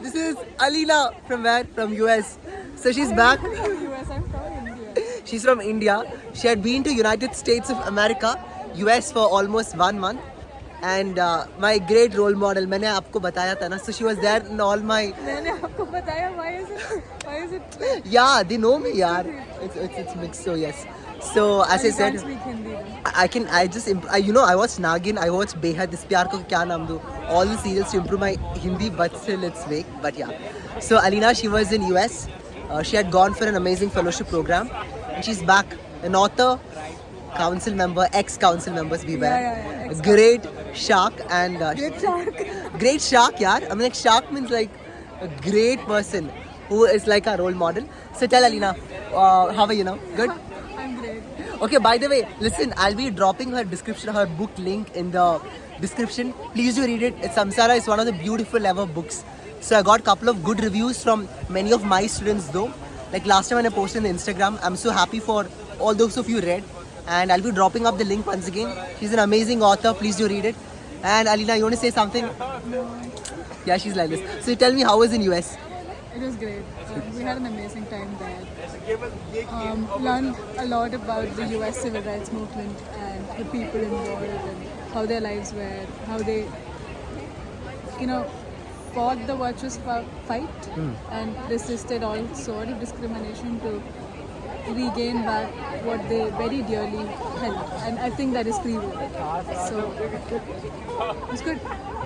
This is Aleena from where? From US. So she's back. US, I'm from India. She's from India. She had been to United States of America, US for almost 1 month. And my great role model, मैंने आपको बताया था ना. So she was there in all my. मैंने आपको बताया, why is it? Yeah, they know me, yaar. It's mixed. So yes. So as I You said, can't speak Hindi though. I watched Nagin, I watched Behad, this pyar ko kya naam do, all the serials to improve my Hindi, but still it's fake. But yeah. So Aleena, she was in US. She had gone for an amazing fellowship program, and she's back, an author, council member, ex-council members be there. Yeah, Great shark and Great shark. great shark, yaar. I mean, like shark means like a great person who is like our role model. So tell Aleena, how are you now? Good. I'm great. Okay, by the way, listen, I'll be dropping her description, her book link in the description. Please do read it. It's Samsara. It's one of the beautiful ever books. So I got a couple of good reviews from many of my students though. Like last time when I posted on Instagram, I'm so happy for all those of you read. And I'll be dropping up the link once again. She's an amazing author. Please do read it. And Aleena, you want to say something? No, Yeah, she's like this. So tell me, how was in US? it was great. We had an amazing time there. Learned a lot about the US civil rights movement and the people involved and how their lives were, how they, fought the virtuous fight and resisted all sort of discrimination to regain back what they very dearly held. And I think that is free will. So it's good.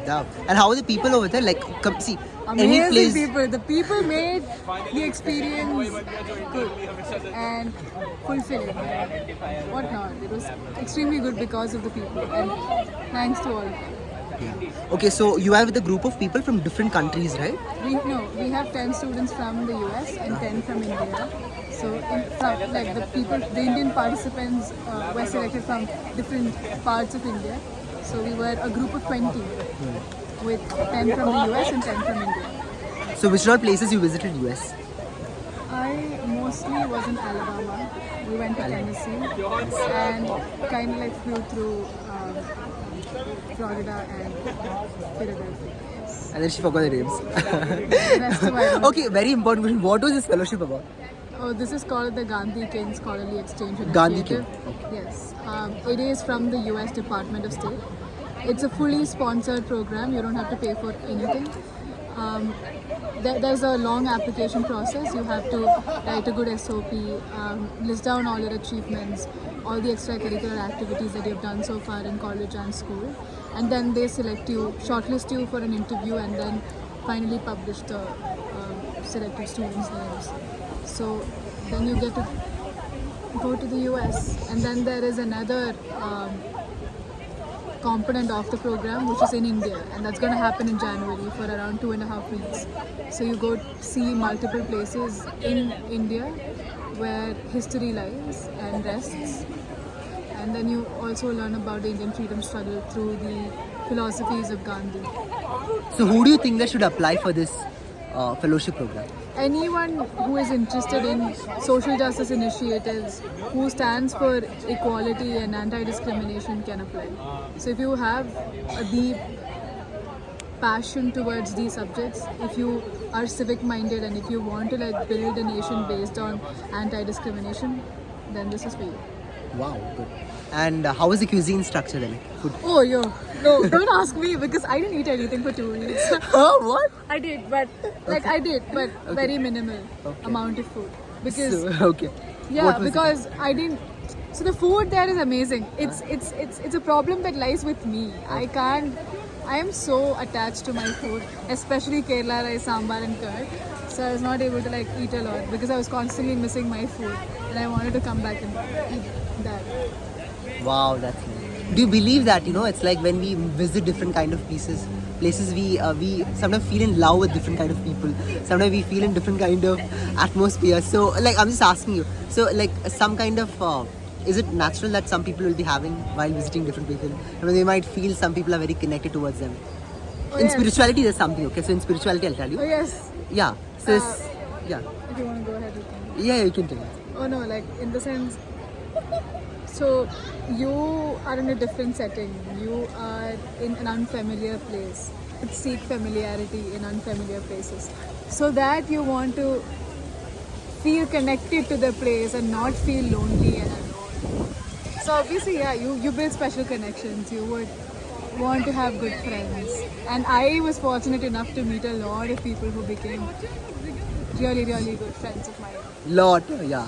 Yeah. And how are the people over there? Like, see, any Amazing place. people. The people made the experience good and fulfilling. What not? It was extremely good because of the people. And thanks to all. Okay, so you are with a group of people from different countries, right? We have 10 students from the US and 10 from India. So, the Indian participants were selected from different parts of India. So we were a group of 20 with 10 from the US and 10 from India. So which all places you visited US? I mostly was in Alabama. We went to Tennessee and kind of like flew through Florida and Philadelphia. Yes. And then she forgot the names. The rest of I don't. Okay, very important question. What was this fellowship about? Oh, this is called the Gandhi King Scholarly Exchange Gandhi Initiative. Yes. It is from the US Department of State. It's a fully sponsored program. You don't have to pay for anything. There's a long application process. You have to write a good SOP, list down all your achievements, all the extracurricular activities that you've done so far in college and school. And then they select you, shortlist you for an interview, and then finally publish the selected students' names. So then you get to go to the US. And then there is another component of the program which is in India, and that's going to happen in January for around 2.5 weeks. So you go see multiple places in India where history lies and rests, and then you also learn about the Indian freedom struggle through the philosophies of Gandhi. So who do you think that should apply for this fellowship program? Anyone who is interested in social justice initiatives, who stands for equality and anti-discrimination can apply. So if you have a deep passion towards these subjects, if you are civic-minded and if you want to build a nation based on anti-discrimination, then this is for you. Wow, good. And how is the cuisine structure then? Food. Oh, no, don't ask me because I didn't eat anything for 2 weeks. Oh, what? I did, but very minimal amount of food because Okay. yeah, What was because I didn't. So the food there is amazing. It's a problem that lies with me. I can't. I am so attached to my food, especially Kerala rice, sambar, and curd. So I was not able to eat a lot because I was constantly missing my food, and I wanted to come back and eat that. Wow, that's nice. Do you believe that, it's like when we visit different kind of places, we sometimes feel in love with different kind of people. Sometimes we feel in different kind of atmosphere. So, I'm just asking you. So, some kind of, is it natural that some people will be having while visiting different people? I mean, they might feel some people are very connected towards them. Oh, In yes. spirituality, there's something. Okay, so in spirituality, I'll tell you. Oh yes. Yeah. So, yeah. If you want to go ahead, you can. Yeah, you can tell me. Oh no, in the sense. So you are in a different setting. You are in an unfamiliar place. seek familiarity in unfamiliar places, so that you want to feel connected to the place and not feel lonely and alone. So obviously, yeah, you build special connections. You would want to have good friends, and I was fortunate enough to meet a lot of people who became really, really good friends of mine. Lot, yeah.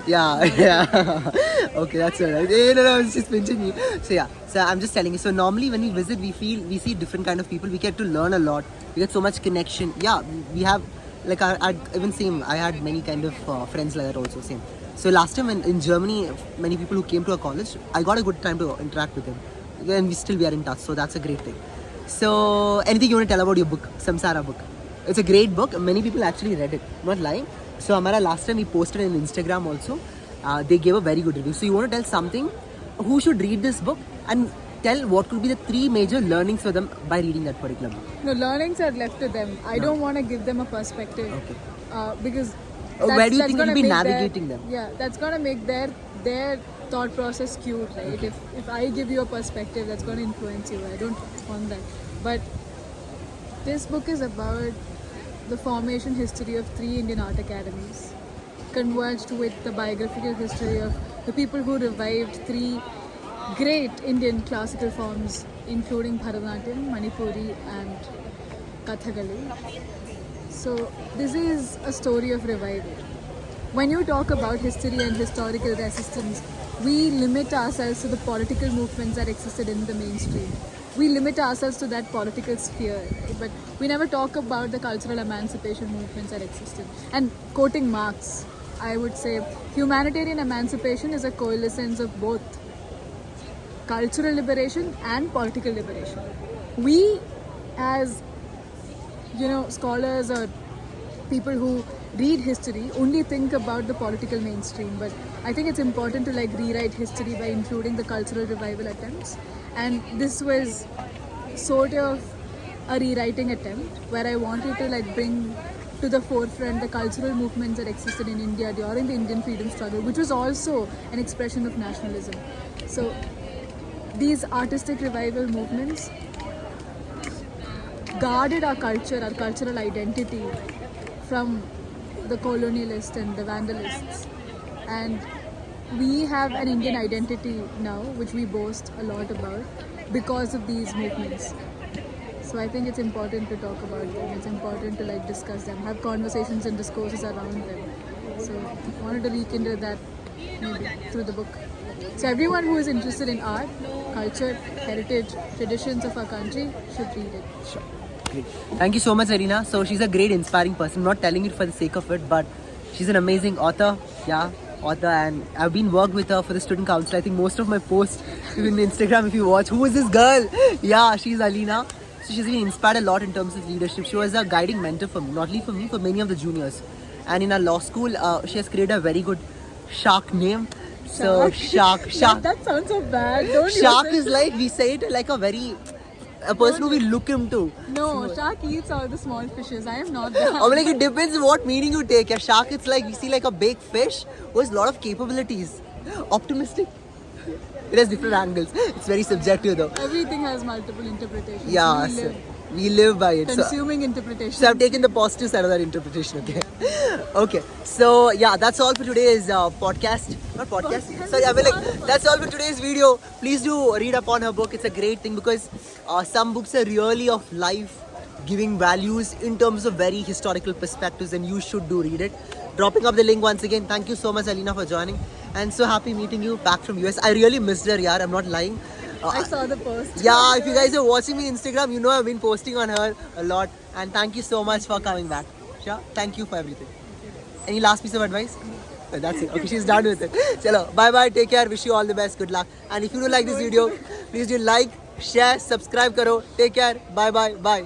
Yeah. Okay, that's alright. Hey, no, it's just pinching me. So yeah, so I'm just telling you. So normally when we visit, we see different kind of people. We get to learn a lot. We get so much connection. Yeah, we have like I even same. I had many kind of friends like that also. Same. So last time in Germany, many people who came to our college, I got a good time to interact with them, and we are in touch. So that's a great thing. So anything you want to tell about your book, Samsara book? It's a great book. Many people actually read it. I'm not lying. So Amara, last time we posted on Instagram also. They gave a very good review. So you want to tell something? Who should read this book and tell what could be the 3 major learnings for them by reading that particular book? No, learnings are left to them. I don't want to give them a perspective. Okay. Because Where do you think gonna you'll be make navigating them? Yeah, that's gonna make their thought process skewed, right? Okay. If I give you a perspective, that's gonna influence you. I don't want that. But this book is about the formation history of 3 Indian art academies, converged with the biographical history of the people who revived 3 great Indian classical forms, including Bharatanatyam, Manipuri, and Kathakali. So this is a story of revival. When you talk about history and historical resistance, we limit ourselves to the political movements that existed in the mainstream. We limit ourselves to that political sphere, right? But we never talk about the cultural emancipation movements that existed. And quoting Marx, I would say humanitarian emancipation is a coalescence of both cultural liberation and political liberation. We, as scholars or people who read history, only think about the political mainstream, but I think it's important to rewrite history by including the cultural revival attempts. And this was sort of a rewriting attempt where I wanted to bring to the forefront the cultural movements that existed in India during the Indian freedom struggle, which was also an expression of nationalism. So these artistic revival movements guarded our culture, our cultural identity from the colonialists and the vandalists. And we have an Indian identity now, which we boast a lot about because of these movements. So I think it's important to talk about them. It's important to discuss them, have conversations and discourses around them. So I wanted to rekindle that maybe through the book. So everyone who is interested in art, culture, heritage, traditions of our country should read it. Sure. Great. Thank you so much, Aleena. So she's a great, inspiring person. I'm not telling it for the sake of it, but she's an amazing author. Yeah, author, and I've been worked with her for the student council. I think most of my posts, even on Instagram, if you watch, who is this girl? Yeah, she's Aleena. So she's been inspired a lot in terms of leadership. She was a guiding mentor for me, not only for me, for many of the juniors. And in our law school, she has created a very good shark name. So shark. That sounds so bad. Don't Shark is like, we say it like a person who we look him to. No, so, shark eats all the small fishes. I am not that. Like it depends what meaning you take. A shark, it's like we see like a big fish who has a lot of capabilities. Optimistic. It has different angles. It's very subjective though. Everything has multiple interpretations. Yeah, we live by it. Consuming interpretation. So I've taken the positive side of that interpretation. Okay. Okay. So yeah, that's all for today's podcast. Not podcast. Sorry, that's all for today's video. Please do read up on her book. It's a great thing because some books are really of life, giving values in terms of very historical perspectives, and you should do read it. Dropping up the link once again. Thank you so much, Aleena, for joining. And so happy meeting you back from US. I really missed her, yaar. I'm not lying. I saw the post. Yeah, if you guys are watching me on Instagram, you know I've been posting on her a lot. And thank you so much for coming back. Sure. Thank you for everything. Any last piece of advice? That's it. Okay, she's done with it. Chalo, bye bye. Take care. Wish you all the best. Good luck. And if you do like this video, please do like, share, subscribe karo. Take care. Bye bye. Bye.